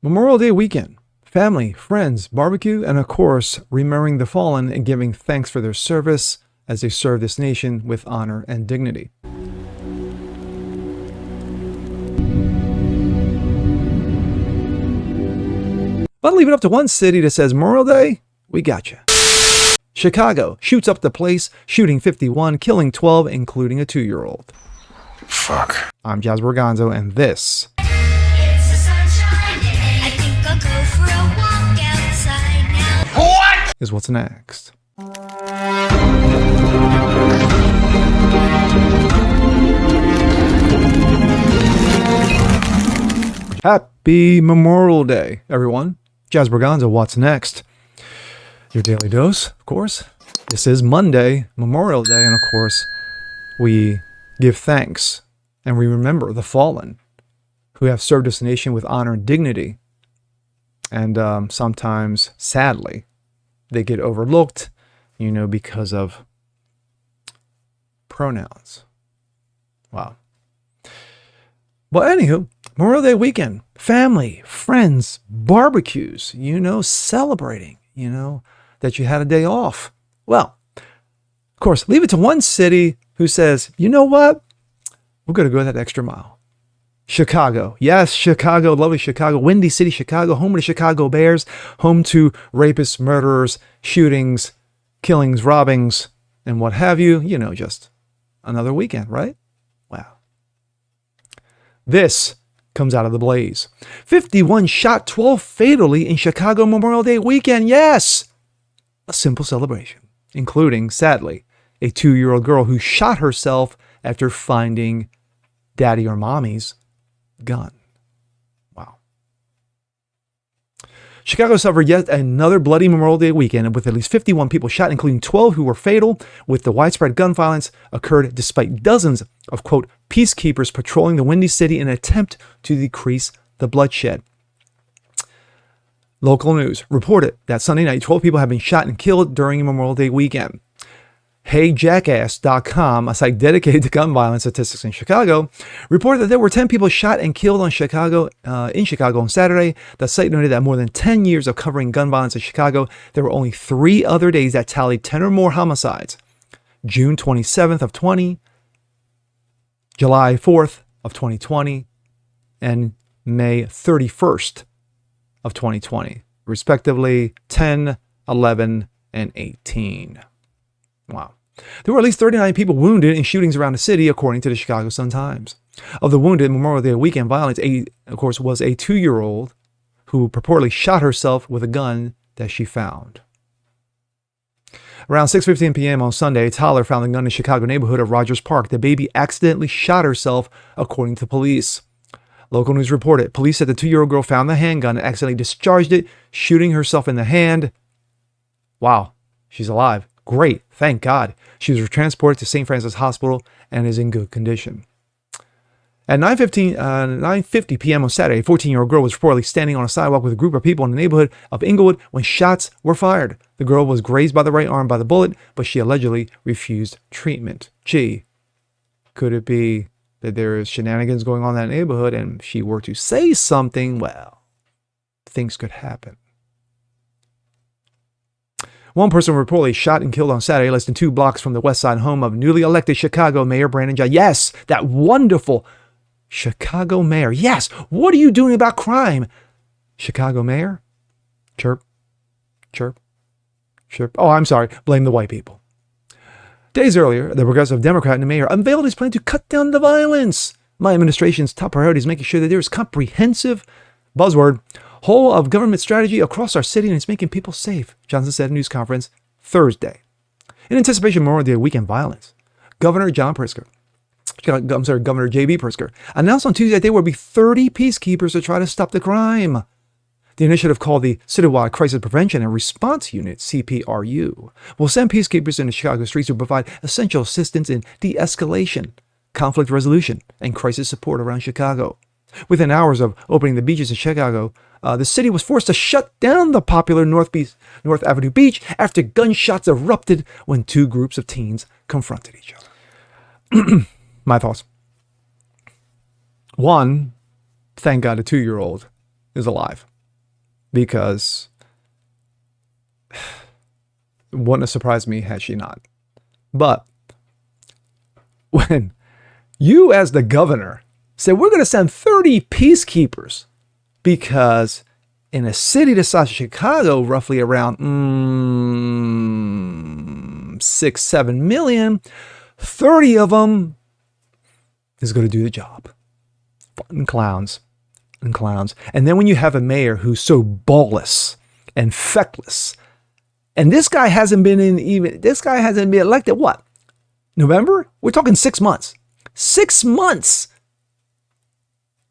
Memorial Day weekend. Family, friends, barbecue, and of course, remembering the fallen and giving thanks for their service as they serve this nation with honor and dignity. But leave it up to one city that says Memorial Day, we gotcha. Chicago shoots up the place, shooting 51, killing 12, including a 2-year-old. Fuck. I'm Jazz Borganzo, and this It's the sunshine day. I think I'll go for a walk outside now. What? is what's next. Happy Memorial Day, everyone. Jazz Borganzo, what's next? Your daily dose, of course. This is Monday, Memorial Day, and of course, we give thanks and we remember the fallen who have served this nation with honor and dignity. And sometimes, sadly, they get overlooked, because of pronouns. Wow. Well, anywho, Memorial Day weekend, family, friends, barbecues, celebrating, that you had a day off. Well, of course, leave it to one city who says, you know what? We're going to go that extra mile. Chicago. Yes, Chicago, lovely Chicago, Windy City, Chicago, home of the Chicago Bears, home to rapists, murderers, shootings, killings, robbings, and what have you. Just another weekend, right? Wow. This comes out of the Blaze. 51 shot, 12 fatally in Chicago Memorial Day weekend. Yes! A simple celebration, including, sadly, a 2-year-old girl who shot herself after finding daddy or mommy's gun. Wow. Chicago suffered yet another bloody Memorial Day weekend with at least 51 people shot, including 12 who were fatal, with the widespread gun violence occurred despite dozens of, quote, peacekeepers patrolling the Windy City in an attempt to decrease the bloodshed. Local news reported that Sunday night, 12 people have been shot and killed during Memorial Day weekend. HeyJackass.com, a site dedicated to gun violence statistics in Chicago, reported that there were 10 people shot and killed in Chicago on Saturday. The site noted that more than 10 years of covering gun violence in Chicago, there were only 3 other days that tallied 10 or more homicides. June 27th of 20, July 4th of 2020, and May 31st of 2020, respectively 10, 11, and 18. Wow. There were at least 39 people wounded in shootings around the city, according to the Chicago Sun-Times. Of the wounded, Memorial Day weekend violence, of course, was a 2-year-old who purportedly shot herself with a gun that she found. Around 6:15 p.m. on Sunday, a toddler found the gun in the Chicago neighborhood of Rogers Park. The baby accidentally shot herself, according to police. Local news reported police said the 2-year-old girl found the handgun and accidentally discharged it, shooting herself in the hand. Wow, she's alive. Great, thank God. She was transported to St. Francis Hospital and is in good condition. At 9:50 p.m. on Saturday, a 14-year-old girl was reportedly standing on a sidewalk with a group of people in the neighborhood of Inglewood when shots were fired. The girl was grazed by the right arm by the bullet, but she allegedly refused treatment. Gee, could it be that there is shenanigans going on in that neighborhood and if she were to say something, well, things could happen. One person reportedly shot and killed on Saturday, less than 2 blocks from the West Side home of newly elected Chicago Mayor Brandon Johnson. Yes, that wonderful Chicago mayor. Yes, what are you doing about crime? Chicago mayor? Chirp, chirp, chirp. Oh, I'm sorry. Blame the white people. Days earlier, the Progressive Democrat and the mayor unveiled his plan to cut down the violence. My administration's top priority is making sure that there is comprehensive, buzzword, whole of government strategy across our city, and it's making people safe, Johnson said at a news conference Thursday. In anticipation of Memorial Day weekend violence, Governor J.B. Pritzker announced on Tuesday that there will be 30 peacekeepers to try to stop the crime. The initiative, called the Citywide Crisis Prevention and Response Unit, CPRU, will send peacekeepers in the Chicago streets to provide essential assistance in de-escalation, conflict resolution, and crisis support around Chicago. Within hours of opening the beaches in Chicago, the city was forced to shut down the popular North Avenue Beach after gunshots erupted when 2 groups of teens confronted each other. My thoughts. 1, thank God a 2-year-old is alive. because it wouldn't have surprised me had she not. But when you, as the governor, said we're going to send 30 peacekeepers because in a city the size of Chicago, roughly around 6-7 million, 30 of them is going to do the job. Fun clowns and clowns. And then when you have a mayor who's so ballless and feckless, and this guy hasn't been elected, what? November? We're talking 6 months. 6 months.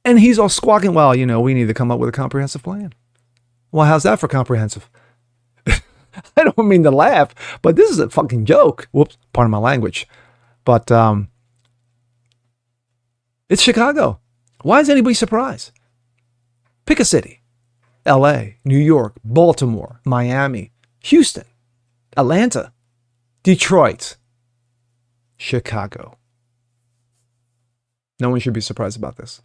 And he's all squawking, well, we need to come up with a comprehensive plan. Well, how's that for comprehensive? I don't mean to laugh, but this is a fucking joke. Whoops, pardon my language. But it's Chicago. Why is anybody surprised? Pick a city. LA, New York, Baltimore, Miami, Houston, Atlanta, Detroit, Chicago. No one should be surprised about this.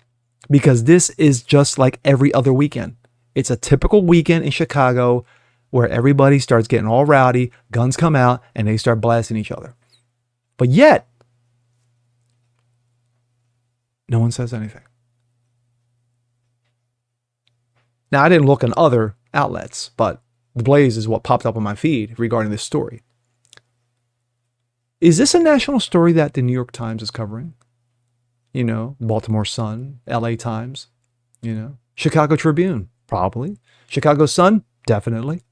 Because this is just like every other weekend. It's a typical weekend in Chicago where everybody starts getting all rowdy, guns come out, and they start blasting each other. But yet, no one says anything. Now, I didn't look in other outlets, but The Blaze is what popped up on my feed regarding this story. Is this a national story that the New York Times is covering? Baltimore Sun, LA Times, Chicago Tribune, probably. Chicago Sun, definitely.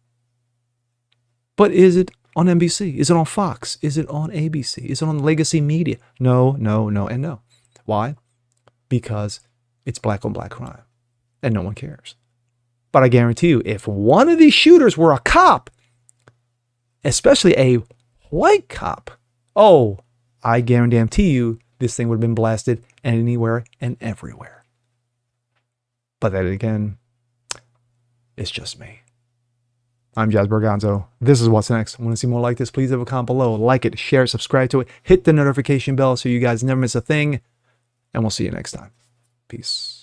But is it on NBC? Is it on Fox? Is it on ABC? Is it on Legacy Media? No, and no. Why? Because it's black on black crime and no one cares. But I guarantee you, if one of these shooters were a cop, especially a white cop, I guarantee you this thing would have been blasted anywhere and everywhere. But then again, it's just me. I'm Jazz Berganzo. This is What's Next. Want to see more like this? Please leave a comment below. Like it, share it, subscribe to it. Hit the notification bell so you guys never miss a thing. And we'll see you next time. Peace.